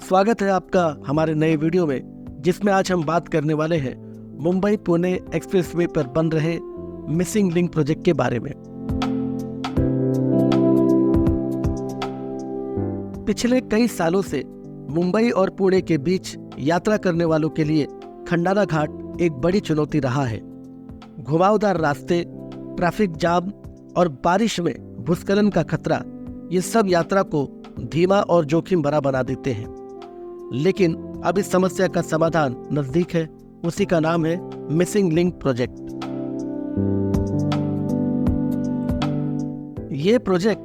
स्वागत है आपका हमारे नए वीडियो में, जिसमें आज हम बात करने वाले हैं मुंबई पुणे एक्सप्रेसवे पर बन रहे मिसिंग लिंक प्रोजेक्ट के बारे में। पिछले कई सालों से मुंबई और पुणे के बीच यात्रा करने वालों के लिए खंडाला घाट एक बड़ी चुनौती रहा है। घुमावदार रास्ते, ट्रैफिक जाम और बारिश में भूस्खलन का खतरा, ये सब यात्रा को धीमा और जोखिम भरा बना देते हैं। लेकिन अब इस समस्या का समाधान नजदीक है। उसी का नाम है मिसिंग लिंक प्रोजेक्ट। ये प्रोजेक्ट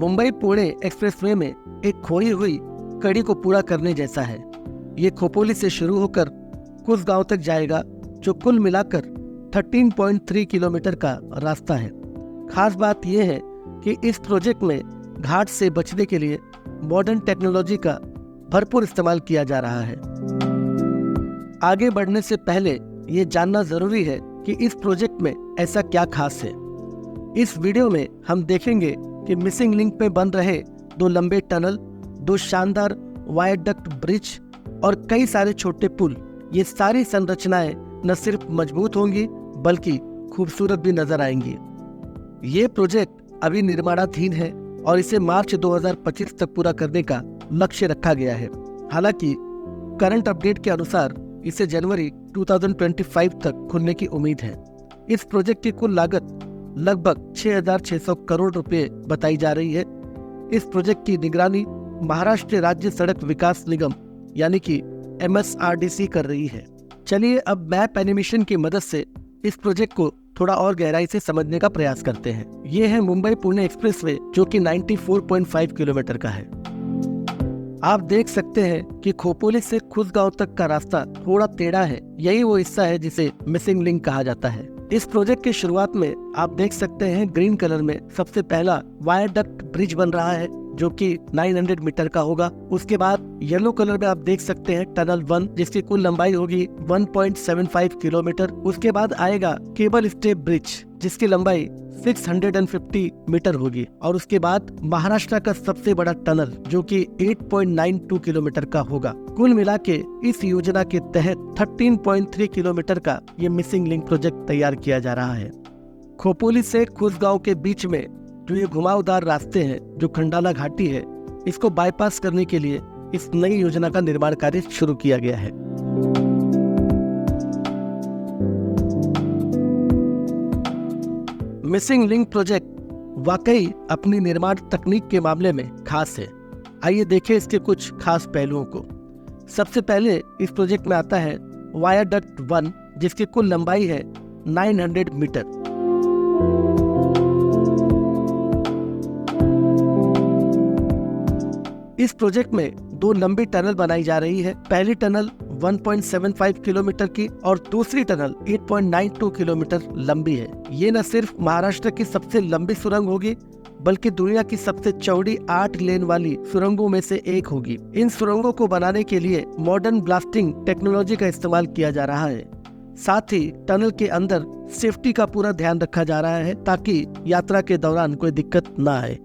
मुंबई पुणे एक्सप्रेसवे में एक खोई हुई कड़ी को पूरा करने जैसा है। ये खोपोली से शुरू होकर कुसगांव तक जाएगा, जो कुल मिलाकर 13.3 किलोमीटर का रास्ता है। खास बात यह है कि इस प्रोजेक्ट में घाट से बचने के लिए मॉडर्न टेक्नोलॉजी का भरपूर इस्तेमाल किया जा रहा है। आगे बढ़ने से पहले ये जानना जरूरी है कि इस प्रोजेक्ट में ऐसा क्या खास है। इस वीडियो में हम देखेंगे कि मिसिंग लिंक में बन रहे 2 लंबे टनल, 2 शानदार वायरडक्ट ब्रिज और कई सारे छोटे पुल, ये सारी संरचनाएं न सिर्फ मजबूत होंगी बल्कि खूबसूरत भी नजर आएंगी। ये प्रोजेक्ट अभी निर्माणाधीन है और इसे मार्च 2025 तक पूरा करने का लक्ष्य रखा गया है। हालांकि करंट अपडेट के अनुसार इसे जनवरी 2025 तक खुलने की उम्मीद है। इस प्रोजेक्ट की कुल लागत लगभग 6,600 करोड़ रुपए बताई जा रही है। इस प्रोजेक्ट की निगरानी महाराष्ट्र राज्य सड़क विकास निगम यानी कि MSRDC कर रही है। चलिए अब मैप एनिमेशन की मदद से इस प्रोजेक्ट को थोड़ा और गहराई से समझने का प्रयास करते हैं। ये है मुंबई पुणे एक्सप्रेसवे, जो कि 94.5 किलोमीटर का है। आप देख सकते हैं कि खोपोली से कुसगांव तक का रास्ता थोड़ा टेढ़ा है। यही वो हिस्सा है जिसे मिसिंग लिंक कहा जाता है। इस प्रोजेक्ट की शुरुआत में आप देख सकते हैं ग्रीन कलर में सबसे पहला वायरडक्ट ब्रिज बन रहा है, जो कि 900 मीटर का होगा। उसके बाद येलो कलर में आप देख सकते हैं टनल 1, जिसकी कुल लंबाई होगी 1.75 किलोमीटर। उसके बाद आएगा केबल स्टे ब्रिज, जिसकी लंबाई 650 मीटर होगी। और उसके बाद महाराष्ट्र का सबसे बड़ा टनल, जो कि 8.92 किलोमीटर का होगा। कुल मिला के इस योजना के तहत 13.3 किलोमीटर का ये मिसिंग लिंक प्रोजेक्ट तैयार किया जा रहा है। खोपोली से कुसगांव के बीच में जो ये घुमावदार रास्ते हैं, जो खंडाला घाटी है, इसको बाईपास करने के लिए इस नई योजना का निर्माण कार्य शुरू किया गया है। मिसिंग लिंक प्रोजेक्ट वाकई अपनी निर्माण तकनीक के मामले में खास है। आइए देखें इसके कुछ खास पहलुओं को। सबसे पहले इस प्रोजेक्ट में आता है वायरडक्ट 1, जिसकी कुल लंबाई है 900 मीटर। इस प्रोजेक्ट में 2 लंबी टनल बनाई जा रही है। पहली टनल 1.75 किलोमीटर की और दूसरी टनल 8.92 किलोमीटर लंबी है। ये न सिर्फ महाराष्ट्र की सबसे लंबी सुरंग होगी, बल्कि दुनिया की सबसे चौड़ी 8 लेन वाली सुरंगों में से एक होगी। इन सुरंगों को बनाने के लिए मॉडर्न ब्लास्टिंग टेक्नोलॉजी का इस्तेमाल किया जा रहा है। साथ ही टनल के अंदर सेफ्टी का पूरा ध्यान रखा जा रहा है, ताकि यात्रा के दौरान कोई दिक्कत न आए।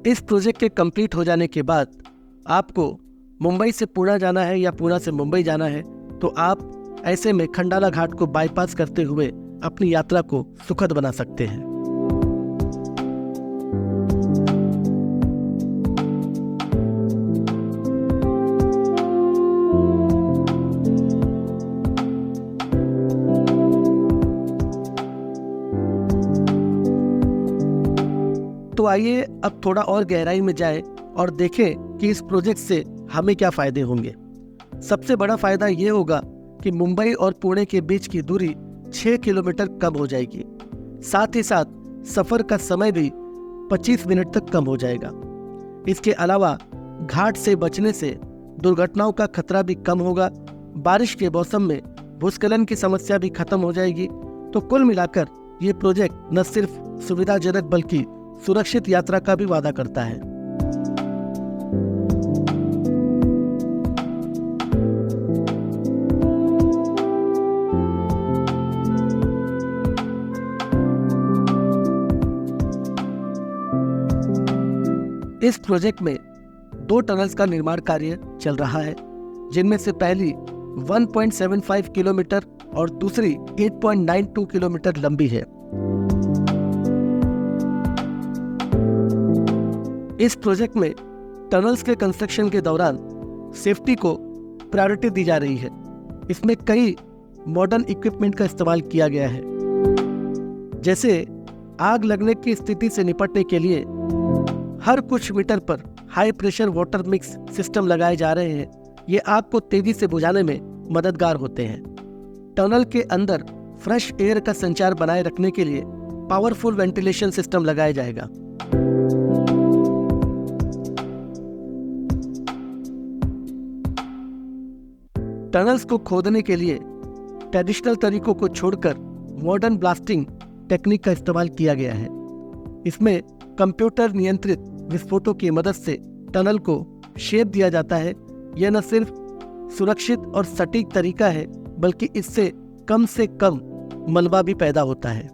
इस प्रोजेक्ट के कंप्लीट हो जाने के बाद आपको मुंबई से पुणे जाना है या पुणे से मुंबई जाना है, तो आप ऐसे में खंडाला घाट को बाईपास करते हुए अपनी यात्रा को सुखद बना सकते हैं। तो आइए अब थोड़ा और गहराई में जाएं और देखें कि इस प्रोजेक्ट से हमें क्या फायदे होंगे। सबसे बड़ा फायदा ये होगा कि मुंबई और पुणे के बीच की दूरी 6 किलोमीटर कम हो जाएगी। साथ ही साथ सफर का समय भी 25 मिनट तक कम हो जाएगा। इसके अलावा घाट से बचने से दुर्घटनाओं का खतरा भी कम होगा। बारिश के मौसम में भूस्खलन की समस्या भी खत्म हो जाएगी। तो कुल मिलाकर ये प्रोजेक्ट न सिर्फ सुविधाजनक बल्कि सुरक्षित यात्रा का भी वादा करता है। इस प्रोजेक्ट में 2 टनल्स का निर्माण कार्य चल रहा है, जिनमें से पहली 1.75 किलोमीटर और दूसरी 8.92 किलोमीटर लंबी है। इस प्रोजेक्ट में टनल्स के कंस्ट्रक्शन के दौरान सेफ्टी को प्रायोरिटी दी जा रही है। इसमें कई मॉडर्न इक्विपमेंट का इस्तेमाल किया गया है, जैसे आग लगने की स्थिति से निपटने के लिए हर कुछ मीटर पर high pressure water mix system लगाए जा रहे हैं। ये आग को तेजी से बुझाने में मददगार होते हैं। टनल के अंदर फ्रेश एयर का संचार बनाए रखने के लिए पावरफुल वेंटिलेशन सिस्टम लगाया जाएगा। टनल्स को खोदने के लिए ट्रेडिशनल तरीकों को छोड़कर मॉडर्न ब्लास्टिंग टेक्निक का इस्तेमाल किया गया है। इसमें कंप्यूटर नियंत्रित विस्फोटों की मदद से टनल को शेप दिया जाता है। यह न सिर्फ सुरक्षित और सटीक तरीका है, बल्कि इससे कम मलबा भी पैदा होता है।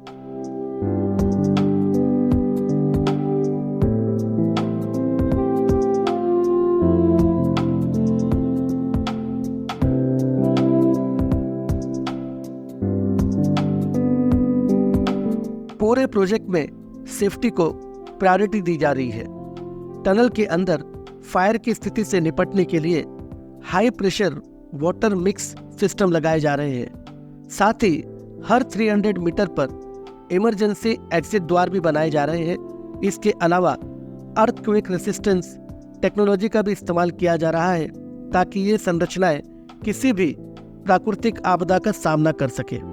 पूरे प्रोजेक्ट में सेफ्टी को प्रायोरिटी दी जा रही है। टनल के अंदर फायर की स्थिति से निपटने के लिए high pressure water mix system लगाए जा रहे हैं। साथ ही हर 300 मीटर पर इमरजेंसी एग्जिट द्वार भी बनाए जा रहे हैं। इसके अलावा अर्थक्वेक रेसिस्टेंस टेक्नोलॉजी का भी इस्तेमाल किया जा रहा है, ताकि ये संरचनाएं किसी भी प्राकृतिक आपदा का सामना कर सके।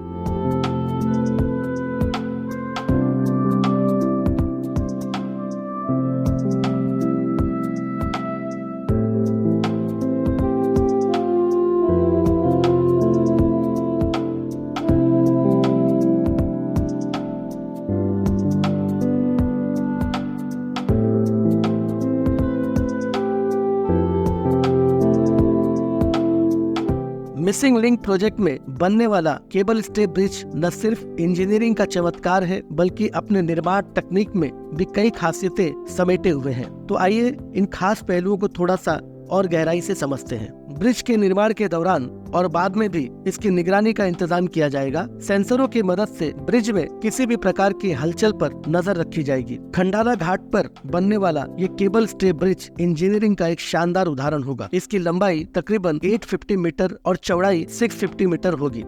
मिसिंग लिंक प्रोजेक्ट में बनने वाला केबल स्टे ब्रिज न सिर्फ इंजीनियरिंग का चमत्कार है, बल्कि अपने निर्माण तकनीक में भी कई खासियतें समेटे हुए हैं। तो आइए इन खास पहलुओं को थोड़ा सा और गहराई से समझते हैं। ब्रिज के निर्माण के दौरान और बाद में भी इसकी निगरानी का इंतजाम किया जाएगा। सेंसरों की मदद से ब्रिज में किसी भी प्रकार की हलचल पर नजर रखी जाएगी। खंडाला घाट पर बनने वाला ये केबल स्टे ब्रिज इंजीनियरिंग का एक शानदार उदाहरण होगा। इसकी लंबाई तकरीबन 850 मीटर और चौड़ाई 650 मीटर होगी।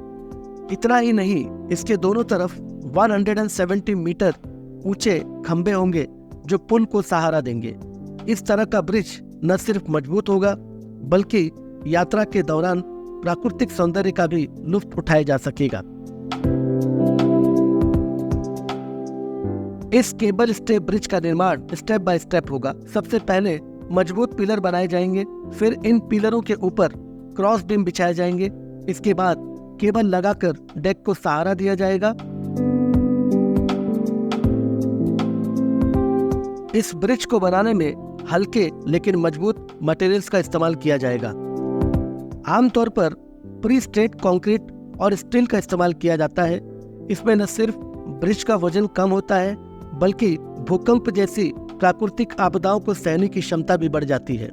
इतना ही नहीं, इसके दोनों तरफ 170 मीटर ऊंचे खंभे होंगे जो पुल को सहारा देंगे। इस तरह का ब्रिज न सिर्फ मजबूत होगा, बल्कि यात्रा के दौरान प्राकृतिक सौंदर्य का भी लुत्फ उठाया जा सकेगा। इस केबल स्टे ब्रिज का निर्माण स्टेप बाय स्टेप होगा। सबसे पहले मजबूत पिलर बनाए जाएंगे, फिर इन पिलरों के ऊपर क्रॉस बीम बिछाए जाएंगे। इसके बाद केबल लगाकर डेक को सहारा दिया जाएगा। इस ब्रिज को बनाने में हल्के लेकिन मजबूत मटेरियल्स का इस्तेमाल किया जाएगा। आमतौर पर प्री स्ट्रेट कंक्रीट और स्टील का इस्तेमाल किया जाता है। इसमें न सिर्फ ब्रिज का वजन कम होता है, बल्कि भूकंप जैसी प्राकृतिक आपदाओं को सहने की क्षमता भी बढ़ जाती है।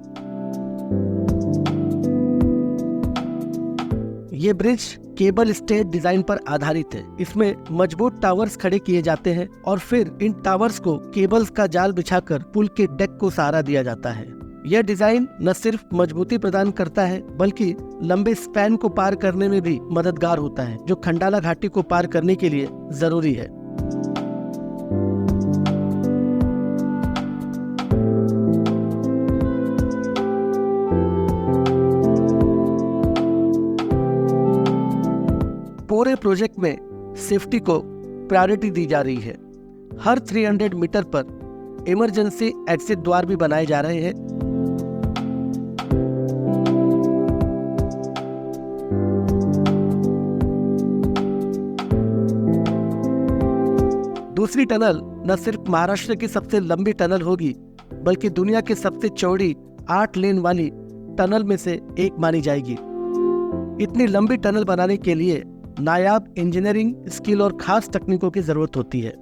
ये ब्रिज केबल स्टे डिजाइन पर आधारित है। इसमें मजबूत टावर्स खड़े किए जाते हैं और फिर इन टावर्स को केबल्स का जाल बिछाकर पुल के डेक को सहारा दिया जाता है। यह डिजाइन न सिर्फ मजबूती प्रदान करता है, बल्कि लंबे स्पैन को पार करने में भी मददगार होता है, जो खंडाला घाटी को पार करने के लिए जरूरी है। पूरे प्रोजेक्ट में सेफ्टी को प्रायोरिटी दी जा रही है। हर 300 मीटर पर इमरजेंसी एग्जिट द्वार भी बनाए जा रहे हैं। दूसरी टनल न सिर्फ महाराष्ट्र की सबसे लंबी टनल होगी, बल्कि दुनिया की सबसे चौड़ी 8 लेन वाली टनल में से एक मानी जाएगी। इतनी लंबी टनल बनाने के लिए नायाब इंजीनियरिंग स्किल और खास तकनीकों की जरूरत होती है।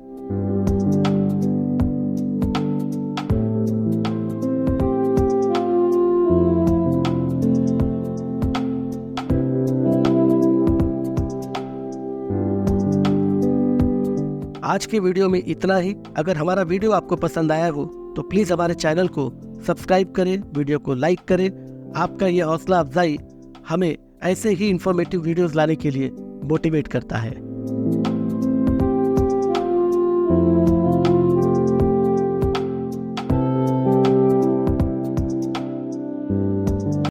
आज के वीडियो में इतना ही। अगर हमारा वीडियो आपको पसंद आया हो तो प्लीज़ हमारे चैनल को सब्सक्राइब करें, वीडियो को लाइक करें। आपका ये हौसला अफजाई हमें ऐसे ही इंफॉर्मेटिव वीडियोस लाने के लिए मोटिवेट करता है।